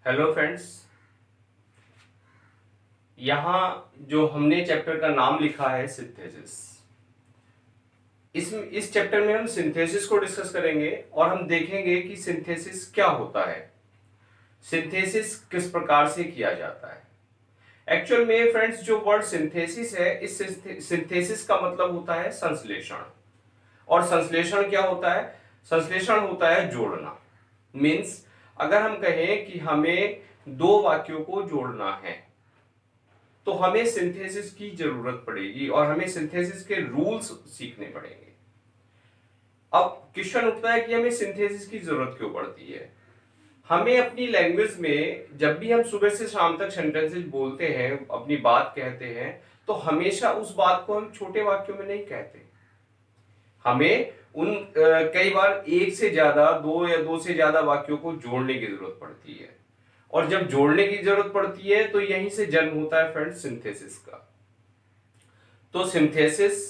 Hello friends, यहाँ जो हमने चैप्टर का नाम लिखा है सिंथेसिस, इस चैप्टर में हम सिंथेसिस को डिस्कस करेंगे और हम देखेंगे कि सिंथेसिस क्या होता है, सिंथेसिस किस प्रकार से किया जाता है। एक्चुअल में फ्रेंड्स जो वर्ड सिंथेसिस है, इस सिंथेसिस का मतलब होता है संश्लेषण। और संश्लेषण क्या होता है? संश्लेषण होता है जोड़ना। मीन्स अगर हम कहें कि हमें दो वाक्यों को जोड़ना है तो हमें सिंथेसिस की जरूरत पड़ेगी और हमें सिंथेसिस के रूल्स सीखने पड़ेंगे। अब क्वेश्चन उठता है कि हमें सिंथेसिस की जरूरत क्यों पड़ती है। हमें अपनी लैंग्वेज में जब भी हम सुबह से शाम तक सेंटेंसेस बोलते हैं, अपनी बात कहते हैं, तो हमेशा उस बात को हम छोटे वाक्यों में नहीं कहते। हमें कई बार एक से ज्यादा, दो या दो से ज्यादा वाक्यों को जोड़ने की जरूरत पड़ती है। और जब जोड़ने की जरूरत पड़ती है तो यहीं से जन्म होता है फ्रेंड्स सिंथेसिस का। तो सिंथेसिस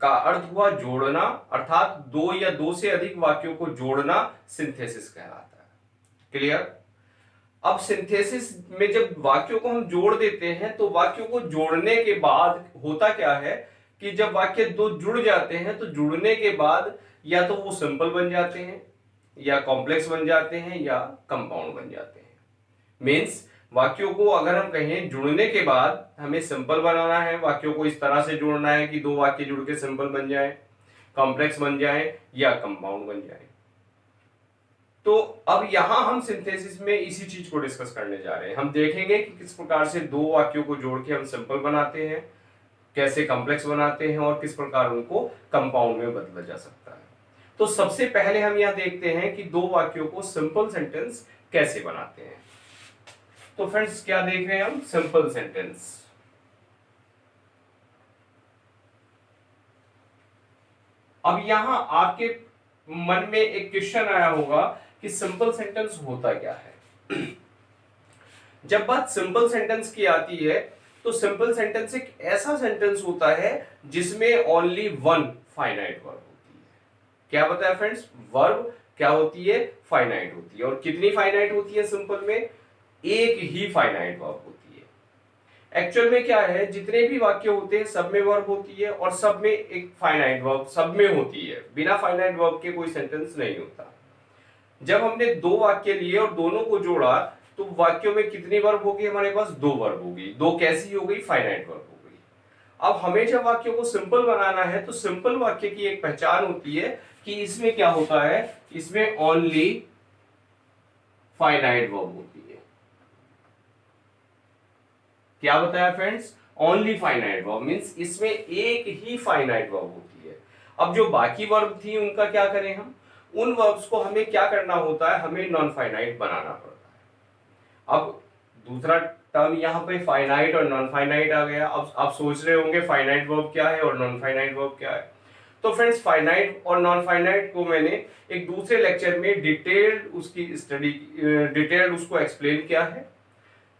का अर्थ हुआ जोड़ना, अर्थात दो या दो से अधिक वाक्यों को जोड़ना सिंथेसिस कहलाता है। क्लियर? अब सिंथेसिस में जब वाक्यों को हम जोड़ देते हैं तो वाक्यों को जोड़ने के बाद होता क्या है कि जब वाक्य दो जुड़ जाते हैं तो जुड़ने के बाद या तो वो सिंपल बन जाते हैं, या कॉम्प्लेक्स बन जाते हैं, या कंपाउंड बन जाते हैं। मीन्स वाक्यों को अगर हम कहें जुड़ने के बाद हमें सिंपल बनाना है, वाक्यों को इस तरह से जोड़ना है कि दो वाक्य जुड़ के सिंपल बन जाए, कॉम्प्लेक्स बन जाए, या कंपाउंड बन जाए। तो अब यहां हम सिंथेसिस में इसी चीज को डिस्कस करने जा रहे हैं। हम देखेंगे कि किस प्रकार से दो वाक्यों को जोड़ के हम सिंपल बनाते हैं, कैसे कॉम्प्लेक्स बनाते हैं, और किस प्रकार उनको कंपाउंड में बदला जा सकता है। तो सबसे पहले हम यह देखते हैं कि दो वाक्यों को सिंपल सेंटेंस कैसे बनाते हैं। तो फ्रेंड्स क्या देख रहे हैं हम? Simple sentence. अब यहां आपके मन में एक क्वेश्चन आया होगा कि सिंपल सेंटेंस होता क्या है। जब बात सिंपल सेंटेंस की आती है तो सिंपल सेंटेंस एक ऐसा सेंटेंस होता है जिसमें ओनली वन फाइनाइट वर्ब होती है। क्या बताया फ्रेंड्स? वर्ब क्या होती है? फाइनाइट होती है। और कितनी फाइनाइट होती है सिंपल में? एक ही फाइनाइट वर्ब होती है। एक्चुअल में क्या है, जितने भी वाक्य होते हैं सब में वर्ब होती है और सब में एक फाइनाइट वर्ब सब में होती है। बिना फाइनाइट वर्ब के कोई सेंटेंस नहीं होता। जब हमने दो वाक्य लिए और दोनों को जोड़ा तो वाक्यों में कितनी वर्ब होगी? हमारे पास दो वर्ब होगी। दो कैसी हो गई? फाइनाइट वर्ब हो गई। अब हमें जब वाक्यों को सिंपल बनाना है तो सिंपल वाक्य की एक पहचान होती है कि इसमें क्या होता है, इसमें ओनली फाइनाइट वर्ब होती है। क्या बताया friends? Only finite verb means इसमें एक ही फाइनाइट वर्ब होती है। अब जो बाकी वर्ब थी उनका क्या करें हम? उन वर्ब्स को हमें क्या करना होता है? हमें नॉन फाइनाइट बनाना पड़ता है। अब दूसरा टर्म यहाँ पे फाइनाइट और नॉन फाइनाइट आ गया। अब आप सोच रहे होंगे फाइनाइट वर्ब क्या है और नॉन फाइनाइट वर्ब क्या है। तो फ्रेंड्स फाइनाइट और नॉन फाइनाइट को मैंने एक दूसरे लेक्चर में डिटेल्ड उसकी स्टडी, डिटेल्ड उसको एक्सप्लेन किया है।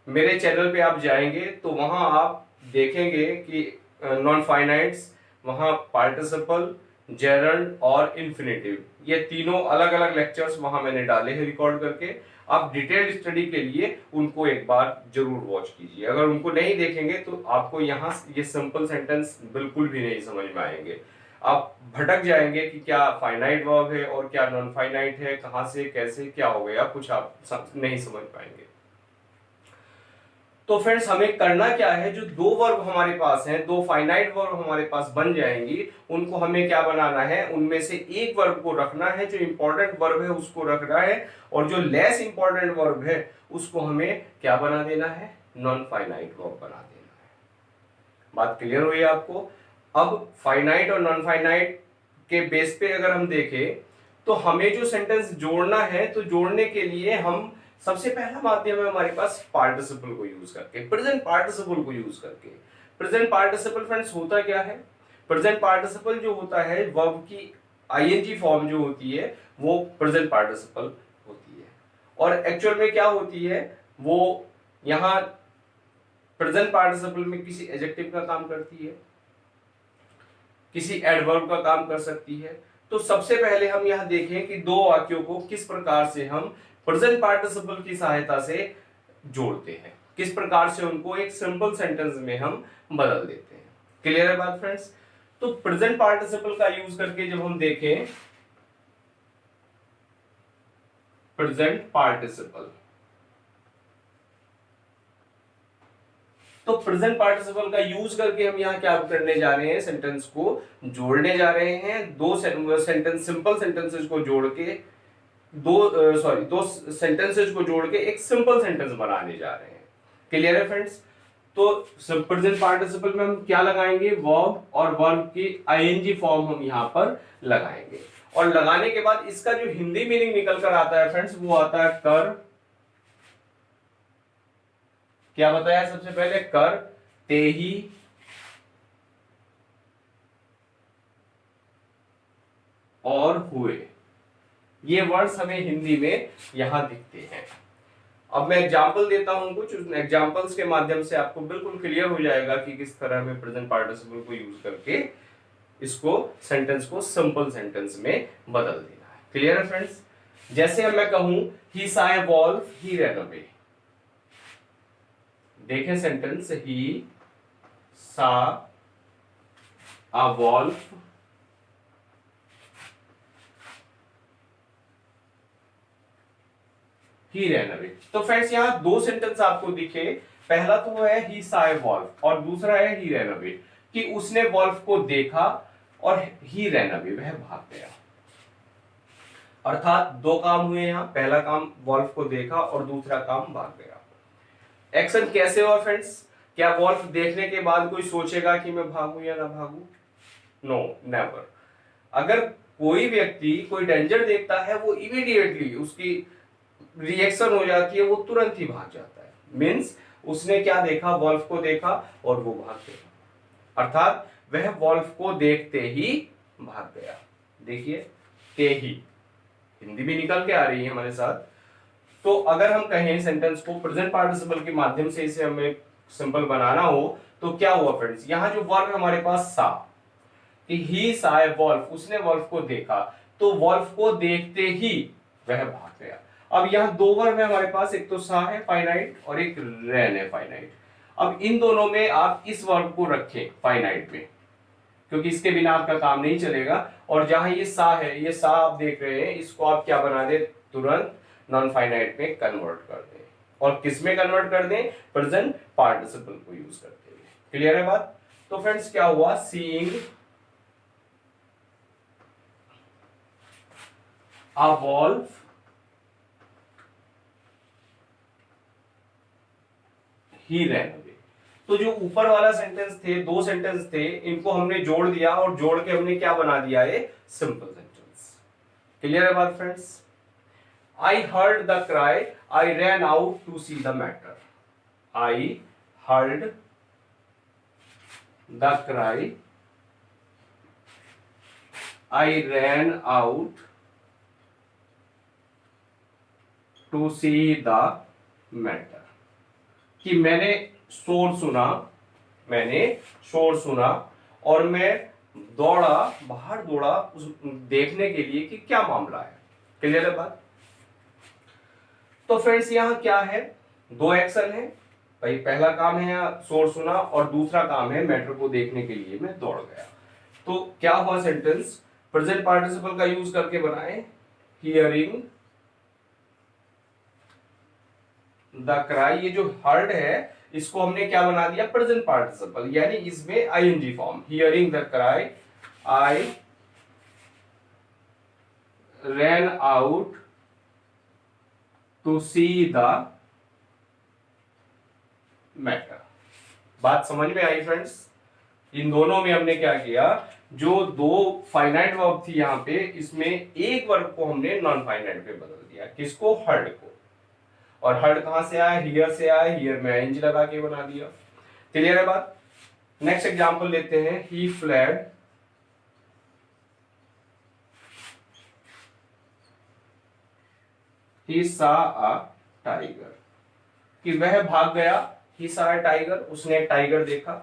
मेरे चैनल पे आप जाएंगे तो वहां आप देखेंगे कि नॉन फाइनाइट्स, वहां पार्टिसिपल, जेरंड और इन्फिनेटिव, ये तीनों अलग अलग लेक्चर्स वहां मैंने डाले हैं रिकॉर्ड करके। आप डिटेल्ड स्टडी के लिए उनको एक बार जरूर वॉच कीजिए। अगर उनको नहीं देखेंगे तो आपको यहाँ ये सिंपल सेंटेंस बिल्कुल भी नहीं समझ में आएंगे। आप भटक जाएंगे कि क्या फाइनाइट वर्ब है और क्या नॉन फाइनाइट है, कहां से कैसे क्या हो गया, कुछ आप नहीं समझ पाएंगे। तो फ्रेंड्स हमें करना क्या है, जो दो वर्ब हमारे पास हैं, दो फाइनाइट वर्ब हमारे पास बन जाएंगी, उनको हमें क्या बनाना है? उनमें से एक वर्ब को रखना है, जो इंपॉर्टेंट वर्ब है उसको रखना है, और जो लेस इंपॉर्टेंट वर्ब है उसको हमें क्या बना देना है? नॉन फाइनाइट वर्ब बना देना है। बात क्लियर हुई आपको? अब फाइनाइट और नॉन फाइनाइट के बेस पे अगर हम देखें तो हमें जो सेंटेंस जोड़ना है, तो जोड़ने के लिए हम सबसे पहला माध्यम है हमारे पास पार्टिसिपल को यूज करके, प्रेजेंट पार्टिसिपल को यूज करके। प्रेजेंट पार्टिसिपल फ्रेंड्स होता क्या है? प्रेजेंट पार्टिसिपल जो होता है, वर्ब की आईएनजी फॉर्म जो होती है वो प्रेजेंट पार्टिसिपल होती है। और एक्चुअल में क्या होती है, वो यहां प्रेजेंट पार्टिसिपल में किसी एडजेक्टिव का काम करती है, किसी एडवर्ब का काम कर सकती है। तो सबसे पहले हम यह देखें कि दो वाक्यों को किस प्रकार से हम प्रेजेंट पार्टिसिपल की सहायता से जोड़ते हैं। किस प्रकार से उनको एक सिंपल सेंटेंस में हम बदल देते हैं। क्लियर है बात फ्रेंड्स। तो प्रेजेंट पार्टिसिपल का यूज करके जब हम देखें प्रेजेंट पार्टिसिपल, तो प्रेजेंट पार्टिसिपल का यूज करके हम यहाँ क्या करने जा रहे हैं, सेंटेंस को जोड़ने जा रहे हैं। दो सेंटेंस, सिंपल सेंटेंसेस को जोड़ के दो सेंटेंसेस को जोड़ के एक सिंपल सेंटेंस बनाने जा रहे हैं। क्लियर है फ्रेंड्स। तो प्रेजेंट पार्टिसिपल में हम क्या लगाएंगे, वर्ब, और वर्ब की आईएनजी फॉर्म हम यहाँ पर लगाएंगे। और लगाने के बाद इसका जो हिंदी मीनिंग निकल कर आता है फ्रेंड्स, वो आता है कर, क्या बताया सबसे पहले, कर, तेही, और हुए। ये वर्ड्स हमें हिंदी में यहां दिखते हैं। अब मैं एग्जांपल देता हूं कुछ, एग्जांपल्स के माध्यम से आपको बिल्कुल क्लियर हो जाएगा कि किस तरह हमें प्रेजेंट पार्टिसिपल को यूज करके इसको सेंटेंस को सिंपल सेंटेंस में बदल देना है। क्लियर है फ्रेंड्स। जैसे अब मैं कहूं ही saw a wolf, he ran away। देखें sentence, he saw a wolf, he ran away। तो फ्रेंड्स यहाँ दो सेंटेंस आपको दिखे। पहला तो है ही saw a wolf और दूसरा है ही ran away, कि उसने वॉल्फ को देखा और ही ran away, वह भाग गया। अर्थात दो काम हुए यहाँ, पहला काम वॉल्फ को देखा और दूसरा काम भाग गया। एक्शन कैसे हुआ फ्रेंड्स, क्या वॉल्फ देखने के बाद कोई सोचेगा कि मैं भागूं या ना भागूं? No, never. अगर कोई व्यक्ति कोई डेंजर देखता है, वो इमीडिएटली उसकी रिएक्शन हो जाती है, वो तुरंत ही भाग जाता है। मीन्स उसने क्या देखा, वॉल्फ को देखा और वो भाग गया। अर्थात वह वॉल्फ को देखते ही भाग गया। देखिए, ते ही हिंदी भी निकल के आ रही है हमारे साथ। तो अगर हम कहें सेंटेंस को प्रेजेंट पार्टिसिपल के माध्यम से इसे हमें सिंपल बनाना हो, तो क्या हुआ फ्रेंड्स, यहाँ जो वर्ब हमारे पास सा, कि ही saw a wolf, उसने वॉल्फ को देखा, तो वॉल्फ को देखते ही वह भाग गया। अब यहाँ दो वर्ब है हमारे पास, एक तो सा है फाइनाइट और एक रैन है फाइनाइट। अब इन दोनों में आप इस वर्ब को रखें फाइनाइट में, क्योंकि इसके बिना आपका काम नहीं चलेगा। और जहां ये सा है, ये सा आप देख रहे हैं, इसको आप क्या बना दे, तुरंत नॉन फाइनाइट में कन्वर्ट कर दें। और किस में कन्वर्ट कर दें, प्रेजेंट पार्टिसिपल को यूज करते हुए। क्लियर है बात। तो फ्रेंड्स क्या हुआ, seeing a wolf, he ran away। तो जो ऊपर वाला सेंटेंस थे, दो सेंटेंस थे, इनको हमने जोड़ दिया और जोड़ के हमने क्या बना दिया, ये सिंपल सेंटेंस। क्लियर है बात friends. I heard the cry, I ran out to see the matter। I heard the cry, I ran out to see the matter। कि मैंने शोर सुना और मैं बाहर दौड़ा उस देखने के लिए कि क्या मामला है। क्लियर है बात। तो फ्रेंड्स यहाँ क्या है, दो एक्शन है भाई। पहला काम है यहाँ शोर सुना और दूसरा काम है मैटर को देखने के लिए मैं दौड़ गया। तो क्या हुआ, सेंटेंस प्रेजेंट पार्टिसिपल का यूज करके बनाए, हियरिंग द क्राई। ये जो हर्ड है, इसको हमने क्या बना दिया, प्रेजेंट पार्टिसिपल, यानी इसमें ING form. Hearing the cry, I ran out to see the matter. बात समझ में आई फ्रेंड्स। इन दोनों में हमने क्या किया, जो दो फाइनाइट वर्ब थी यहाँ पे, इसमें एक वर्ब को हमने नॉन फाइनाइट पे बदल दिया। किसको, हर्ड को। और हर्ड कहां से आया, हियर से आया, हियर में आईएनजी लगा के बना दिया। क्लियर है बात। नेक्स्ट एग्जांपल लेते हैं, he fled, he saw a tiger, कि वह भाग गया। ही saw a tiger, उसने एक टाइगर देखा।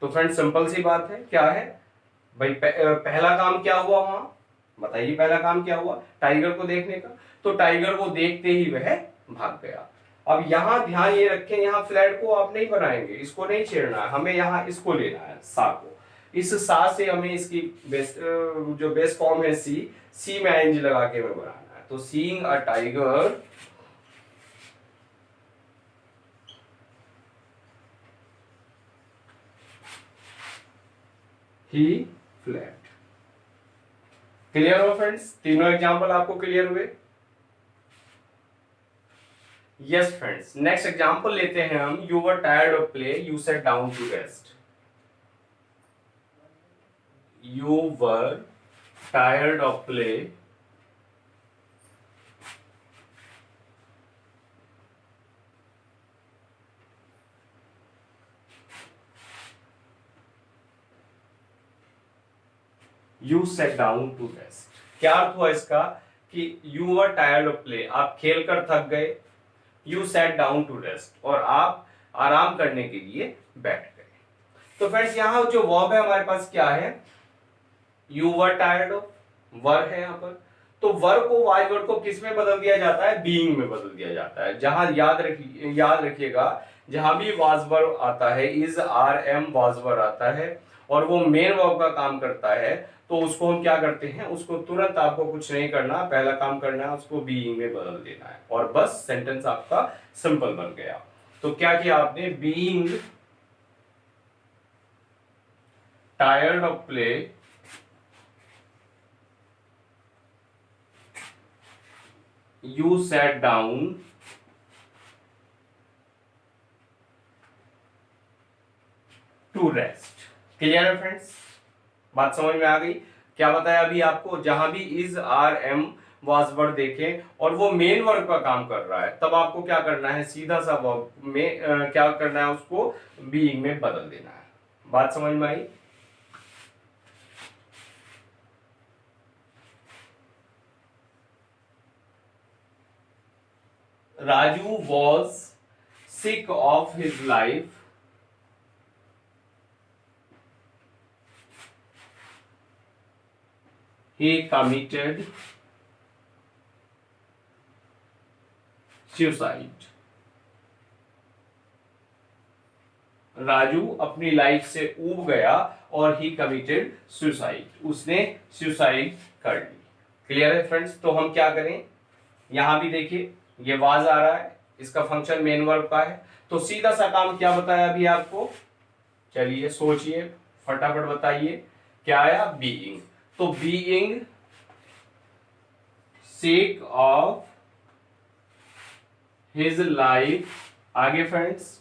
तो फ्रेंड सिंपल सी बात है, क्या है भाई, पहला काम क्या हुआ वहां, बताइए पहला काम क्या हुआ, टाइगर को देखने का। तो टाइगर को देखते ही वह भाग गया। अब यहाँ ध्यान ये रखें, यहाँ फ्लैट को आप नहीं बनाएंगे, इसको नहीं छेड़ना है, हमें यहाँ इसको लेना है, सा को। इस सा से हमें इसकी बेस्ट जो बेस्ट फॉर्म है सी में आईएनजी लगा के हमें बनाना है। तो seeing a tiger he fled. Clear हो फ्रेंड्स? तीनों एग्जांपल आपको क्लियर हुए? यस फ्रेंड्स, नेक्स्ट एग्जांपल लेते हैं हम। You were tired of play, you sat down to rest. You were tired of play. You sat down to rest. क्या अर्थ हुआ इसका कि you were tired of play, आप खेल कर थक गए। You sat down to rest, और आप आराम करने के लिए बैठ गए। तो फ्रेंड्स यहाँ जो वर्ब है हमारे पास क्या है? यू वर टायर्ड ऑफ, वर है यहाँ पर। तो वर को, वाज वर्ड को किस में बदल दिया जाता है? बीइंग में बदल दिया जाता है। जहां याद रखिएगा, जहां भी वाज वर्ड आता है, is are am was word आता है और वो मेन वर्ब का काम करता है, तो उसको हम क्या करते हैं? उसको तुरंत आपको कुछ नहीं करना, पहला काम करना है उसको बीइंग में बदल देना है, और बस सेंटेंस आपका सिंपल बन गया। तो क्या किया आपने? Being tired of play, you sat down to rest। Clear है फ्रेंड्स? बात समझ में आ गई? क्या बताया अभी आपको? जहां भी is are am was word देखें और वो मेन वर्ब का काम कर रहा है, तब आपको क्या करना है? सीधा सा वर्ब में क्या करना है? उसको बीइंग में बदल देना है। बात समझ में आई? Raju was sick of his life. He committed suicide. Raju अपनी लाइफ से ऊब गया और ही कमिटेड सुसाइड, उसने सुसाइड कर ली। क्लियर है फ्रेंड्स? तो हम क्या करें? यहां भी देखिए ये वाज आ रहा है, इसका फंक्शन मेन वर्ब का है, तो सीधा सा काम क्या बताया अभी आपको? चलिए सोचिए, फटाफट बताइए क्या आया? बीइंग। तो being sick of his life, आगे फ्रेंड्स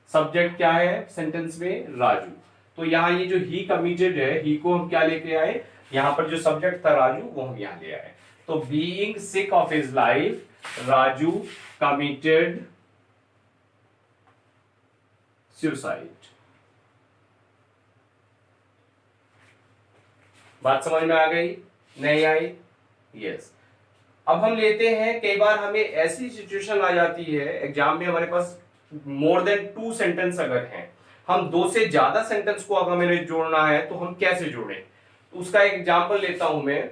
सब्जेक्ट क्या है सेंटेंस में? राजू। तो यहां ये जो ही कमिटेड है, ही को हम क्या लेके आए? यहां पर जो सब्जेक्ट था राजू, वो हम यहां ले आए। तो being sick of his life, Raju committed suicide. बात समझ में आ गई? नहीं आई? यस। अब हम लेते हैं, कई बार हमें ऐसी सिचुएशन आ जाती है एग्जाम में, हमारे पास मोर देन 2 सेंटेंस अगर हैं, हम 2 से ज्यादा सेंटेंस को अगर हमें जोड़ना है तो हम कैसे जोड़ें? उसका एक एग्जांपल लेता हूं मैं।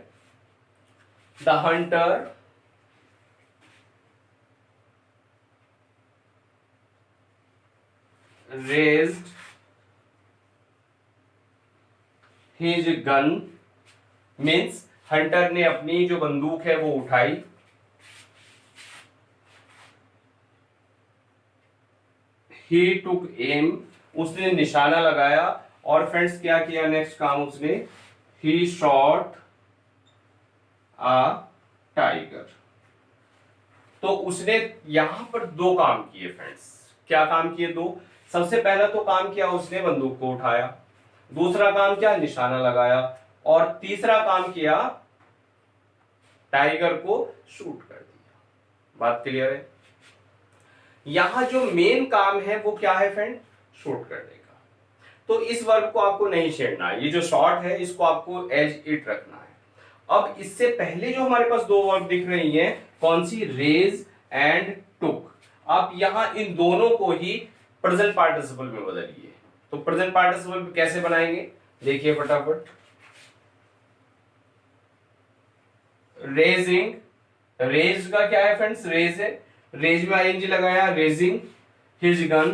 The Hunter raised his gun, means Hunter ने अपनी जो बंदूक है वो उठाई। he took aim, उसने निशाना लगाया। और फ्रेंड्स क्या किया नेक्स्ट काम उसने? he shot a tiger। तो उसने यहां पर 2 काम किए फ्रेंड्स। क्या काम किए? 2। सबसे पहला तो काम किया उसने बंदूक को उठाया, दूसरा काम क्या? निशाना लगाया, और तीसरा काम किया टाइगर को शूट कर दिया। बात क्लियर है? यहां जो मेन काम है वो क्या है फ्रेंड? शूट करने का। तो इस वर्ब को आपको नहीं छेड़ना है, ये जो शॉर्ट है इसको आपको एज इट रखना है। अब इससे पहले जो हमारे पास 2 वर्ब दिख रही हैं, कौन सी? Raise and took. आप यहां इन दोनों को ही प्रेजेंट पार्टिसिपल में बदलिए। तो प्रेजेंट पार्टिसिपल कैसे बनाएंगे? देखिए फटाफट। रेजिंग रेज का क्या है फ्रेंड्स, रेज है, रेज में आईएनजी लगाया, रेजिंग हिज गन।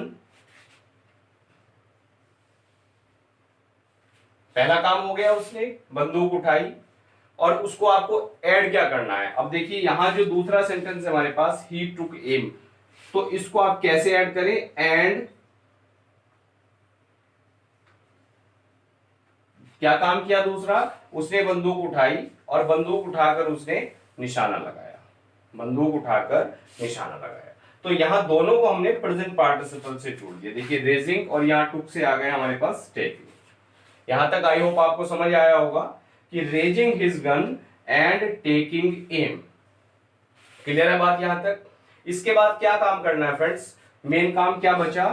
पहला काम हो गया, उसने बंदूक उठाई। और उसको आपको ऐड क्या करना है, अब देखिए यहां जो दूसरा सेंटेंस है हमारे पास, ही टुक एम, तो इसको आप कैसे ऐड करें, एंड क्या काम किया दूसरा, उसने बंदूक उठाई और बंदूक उठाकर उसने निशाना लगाया, बंदूक उठाकर निशाना लगाया। तो यहां दोनों को हमने प्रेजेंट पार्टिसिपल से जोड़ दिया। देखिए रेजिंग और यहां टुक से आ गए हमारे पास टेकिंग। यहां तक आई होप आपको समझ आया होगा कि raising his gun and taking aim. Clear है बात यहां तक। इसके बाद क्या काम करना है फ्रेंड्स, मेन काम क्या बचा,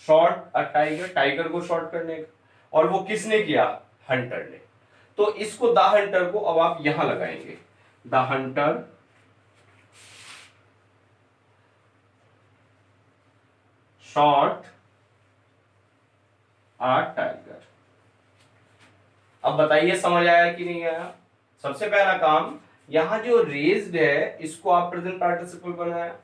शॉट अ टाइगर, टाइगर को शॉट करने का। और वो किसने किया, हंटर ने। तो इसको द हंटर को अब आप यहां लगाएंगे, the Hunter shot a tiger. अब बताइए समझ आया कि नहीं आया। सबसे पहला काम, यहां जो रेज्ड है इसको आप प्रेजेंट पार्टिसिपल बनाया।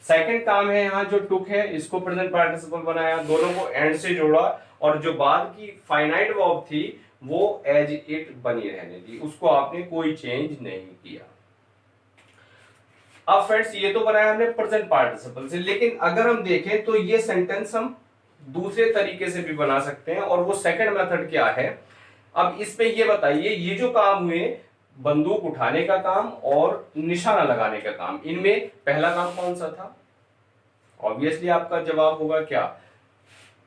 सेकंड काम है यहां जो टुक है इसको प्रेजेंट पार्टिसिपल बनाया, दोनों को एंड से जोड़ा। और जो बाद की फाइनाइट वर्ब थी वो एज इट बनी रहने दी, उसको आपने कोई चेंज नहीं किया। अब फ्रेंड्स ये तो बनाया हमने प्रेजेंट पार्टिसिपल से, लेकिन अगर हम देखें तो ये सेंटेंस हम दूसरे तरीके से भी बना सकते हैं। और वो सेकंड मेथड क्या है, अब इसमें ये बताइए, ये जो काम हुए, बंदूक उठाने का काम और निशाना लगाने का काम, इनमें पहला काम कौन सा था। ऑब्वियसली आपका जवाब होगा क्या,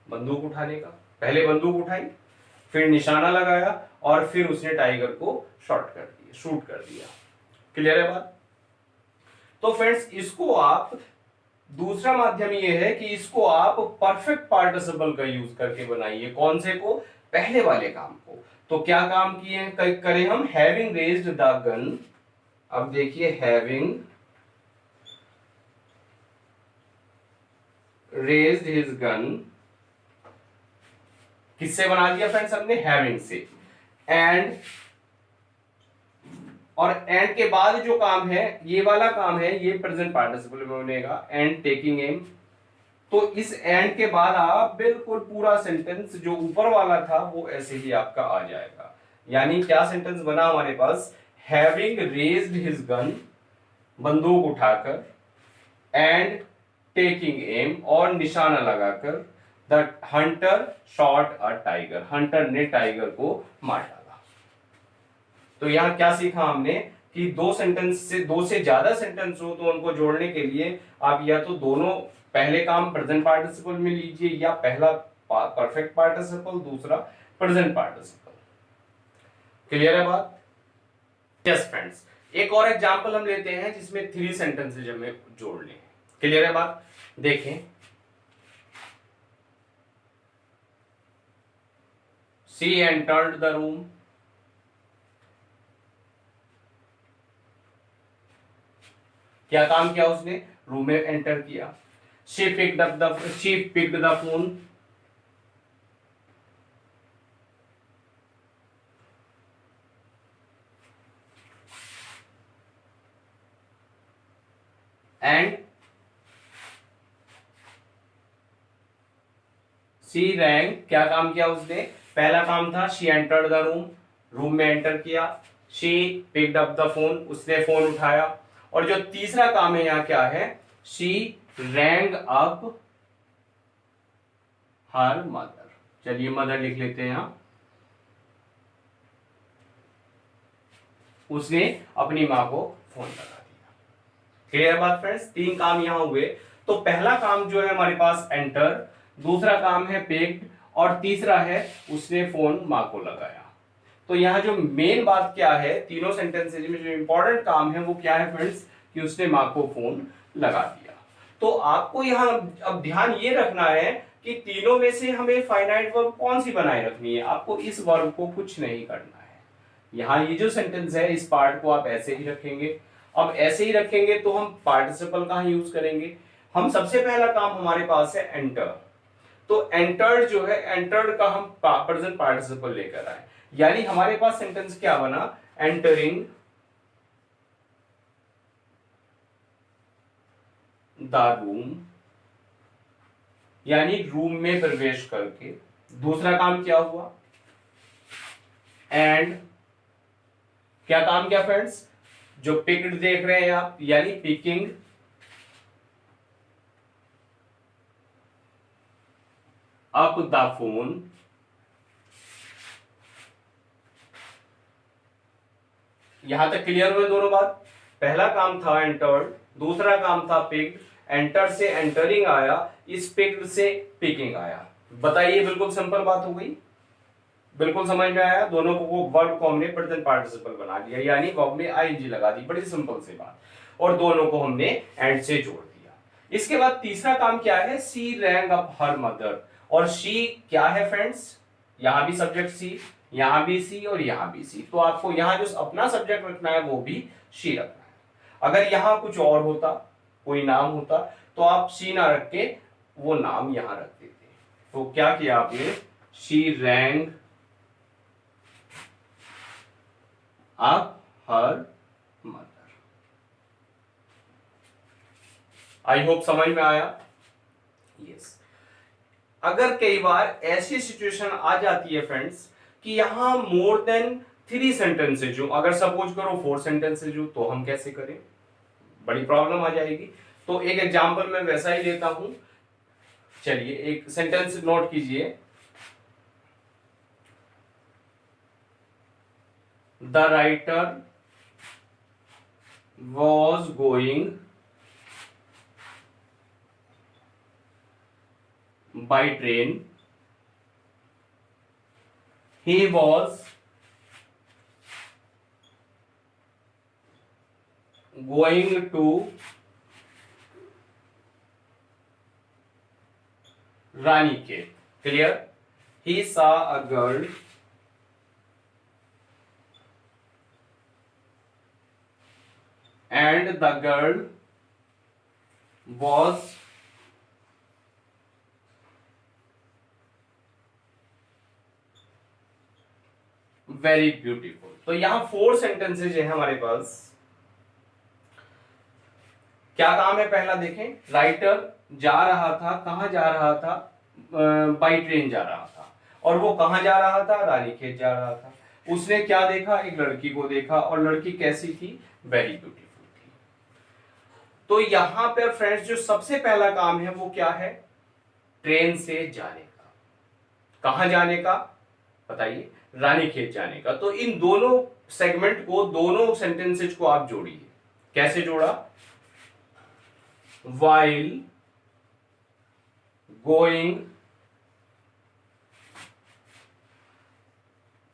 बंदूक उठाने का। पहले बंदूक उठाई, फिर निशाना लगाया और फिर उसने टाइगर को शॉट कर दिया, शूट कर दिया। क्लियर है बात। तो फ्रेंड्स इसको आप, दूसरा माध्यम ये है कि इसको आप परफेक्ट पार्टिसिपल का यूज करके बनाइए। कौन से को, पहले वाले काम को। तो क्या काम किए करें हम, हैविंग रेज्ड द गन। अब देखिए हैविंग रेज्ड हिज गन, किससे बना दिया फ्रेंड्स हमने, हैविंग से। एंड, और एंड के बाद जो काम है, ये वाला काम है, ये प्रेजेंट पार्टिसिपल में बनेगा, एंड टेकिंग एम। तो इस एंड के बाद आप बिल्कुल पूरा सेंटेंस जो ऊपर वाला था वो ऐसे ही आपका आ जाएगा। यानी क्या सेंटेंस बना हमारे पास, हैविंग रेज्ड हिज गन, बंदूक उठाकर, एंड टेकिंग एम, और निशाना लगाकर, the Hunter shot a tiger, Hunter ने टाइगर को मार डाला। तो यहां क्या सीखा हमने कि दो सेंटेंस से, दो से ज्यादा सेंटेंस हो तो उनको जोड़ने के लिए आप या तो दोनों, पहले काम प्रेजेंट पार्टिसिपल में लीजिए, या पहला परफेक्ट पार्टिसिपल, दूसरा प्रेजेंट पार्टिसिपल। क्लियर है बात। यस फ्रेंड्स, एक और एग्जांपल हम लेते हैं जिसमें 3 सेंटेंसेज हमें जोड़ने हैं। क्लियर है बात। देखें, शी एंटर्ड द रूम, क्या काम किया उसने, रूम में एंटर किया। She picked the phone, and she wrong, क्या काम किया उसने, पहला काम था she entered the room, room में एंटर किया। She picked up the phone, उसने फोन उठाया। और जो तीसरा काम है यहां क्या है, she wrong up her mother. चलिए मदर लिख लेते हैं यहां, उसने अपनी मां को फोन लगा दिया। क्लियर बात फ्रेंड्स, 3 काम यहां हुए। तो पहला काम जो है हमारे पास एंटर, दूसरा काम है पिक्ड, और तीसरा है उसने फोन मां को लगाया। तो यहां जो मेन बात क्या है, तीनों सेंटेंसेज में जो इंपॉर्टेंट काम है वो क्या है फ्रेंड्स, कि उसने मां को फोन लगा दिया। तो आपको यहां अब ध्यान ये रखना है कि तीनों में से हमें फाइनाइट वर्ब कौन सी बनाए रखनी है। आपको इस वर्ब को कुछ नहीं करना है। यहां ये जो सेंटेंस है इस पार्ट को आप ऐसे ही रखेंगे। अब ऐसे ही रखेंगे तो हम पार्टिसिपल कहां यूज करेंगे, हम सबसे पहला काम हमारे पास है एंटर। तो एंटर्ड जो है, एंटर्ड का हम प्रेजेंट पार्टिसिपल लेकर आए, यानी हमारे पास सेंटेंस क्या बना, एंटरिंग द रूम, यानी रूम में प्रवेश करके। दूसरा काम क्या हुआ, एंड क्या काम किया फ्रेंड्स, जो पिक्ड देख रहे हैं आप, यानी पिकिंग अप द फोन, यहां तक क्लियर हुए दोनों बात। पहला काम था एंटर्ड, दूसरा काम था पिक्ड। एंटर से एंटरिंग आया, इस पिक्ड से पिकिंग आया। बताइए, बिल्कुल सिंपल बात हो गई, बिल्कुल समझ में आया। दोनों को वर्ब को हमने प्रेजेंट पार्टिसिपल बना दिया, यानी वर्ब में आईएनजी लगा दी, बड़ी सिंपल सी बात। और दोनों को हमने एंड से जोड़ दिया। इसके बाद तीसरा काम क्या है, सी रैंग अप हर मदर। और शी क्या है फ्रेंड्स, यहां भी सब्जेक्ट सी, यहां भी सी और यहां भी सी, तो आपको यहां जो अपना सब्जेक्ट रखना है वो भी शी रखना है। अगर यहां कुछ और होता, कोई नाम होता, तो आप शी ना रख के वो नाम यहां रख देते। तो क्या किया आपने, she wrong up her mother. I hope समझ में आया। यस। अगर कई बार ऐसी सिचुएशन आ जाती है फ्रेंड्स कि यहां मोर देन 3 सेंटेंसेज हो, अगर सपोज करो 4 सेंटेंसेज हो, तो हम कैसे करें, बड़ी प्रॉब्लम आ जाएगी। तो एक एग्जांपल मैं वैसा ही लेता हूं। चलिए एक सेंटेंस नोट कीजिए, the writer was going by train, he was going to Ranikhet. Clear? He saw a girl and the girl was very beautiful. तो यहां 4 सेंटेंसेज है हमारे पास। क्या काम है, पहला देखें, राइटर जा रहा था, कहां जा रहा था, बाई ट्रेन जा रहा था। और वो कहां जा रहा था, रानीखेत जा रहा था। उसने क्या देखा, एक लड़की को देखा, और लड़की कैसी थी, वेरी ब्यूटीफुल थी। तो यहां पर फ्रेंड्स जो सबसे पहला काम है वो क्या है, ट्रेन से जाने का। कहां जाने का बताइए, रानीखेत जाने का। तो इन दोनों सेगमेंट को, दोनों सेंटेंसेज को आप जोड़िए। कैसे जोड़ा, while गोइंग,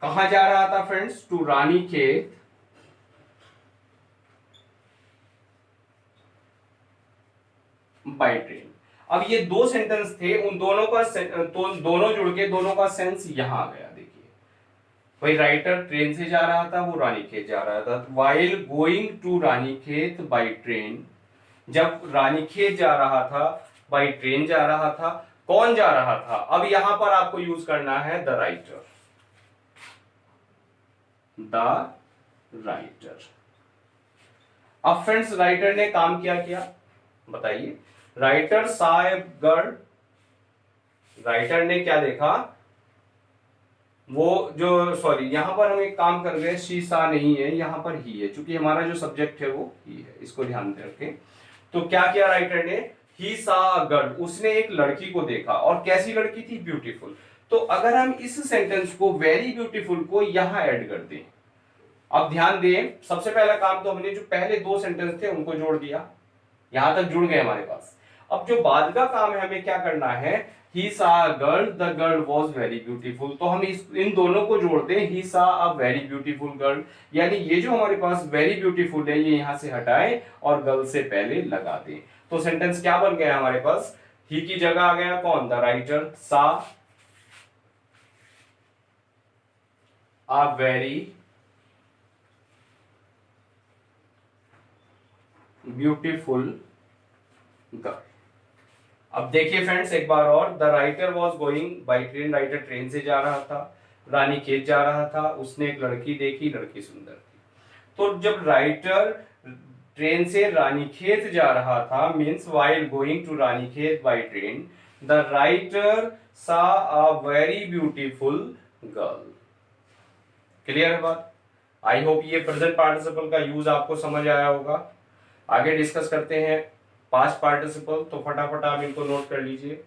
कहां जा रहा था friends, to Ranikhet, by train. अब ये 2 सेंटेंस थे, उन दोनों का तो दोनों जुड़ के दोनों का सेंस यहां आ गया। देखिए भाई, राइटर ट्रेन से जा रहा था, वो रानीखेत जा रहा था। while going to Ranikhet by train, जब रानीखेत जा रहा था, बाई ट्रेन जा रहा था। कौन जा रहा था, अब यहां पर आपको यूज करना है द राइटर, द राइटर। अब फ्रेंड्स राइटर ने काम क्या किया बताइए, राइटर सा ए गर्ल, राइटर ने क्या देखा, वो जो सॉरी यहां पर हम एक काम कर गए, शी सा नहीं है, यहां पर ही है, क्योंकि हमारा जो सब्जेक्ट है वो ही है, इसको ध्यान में रखें। तो क्या किया राइटर ने, ही सा अ गर्ल, उसने एक लड़की को देखा, और कैसी लड़की थी, ब्यूटीफुल। तो अगर हम इस सेंटेंस को, वेरी ब्यूटीफुल को यहां ऐड कर दें, अब ध्यान दें, सबसे पहला काम तो हमने जो पहले 2 सेंटेंस थे उनको जोड़ दिया, यहां तक जुड़ गए हमारे पास। अब जो बाद का काम है, हमें क्या करना है, ही सा a girl, the girl was very beautiful. तो हम इन दोनों को जोड़ते हैं, ही सा अ वेरी ब्यूटीफुल गर्ल, यानी ये जो हमारे पास वेरी ब्यूटीफुल है ये यहां से हटाएं और गर्ल से पहले लगा दें। तो सेंटेंस क्या बन गया हमारे पास, ही की जगह आ गया कौन, the writer, saw a very beautiful girl. अब देखिए फ्रेंड्स एक बार और, the writer was going by train, writer train से जा रहा था, रानीखेत जा रहा था, उसने एक लड़की देखी, लड़की सुंदर थी। तो जब राइटर ट्रेन से रानीखेत जा रहा था, means while going to Ranikhet by train, the writer saw a very beautiful girl. Clear है बात? आई होप ये प्रेजेंट पार्टिसिपल का यूज आपको समझ आया होगा। आगे डिस्कस करते हैं पास्ट पार्टिसिपल, तो फटाफट आप इनको नोट कर लीजिए।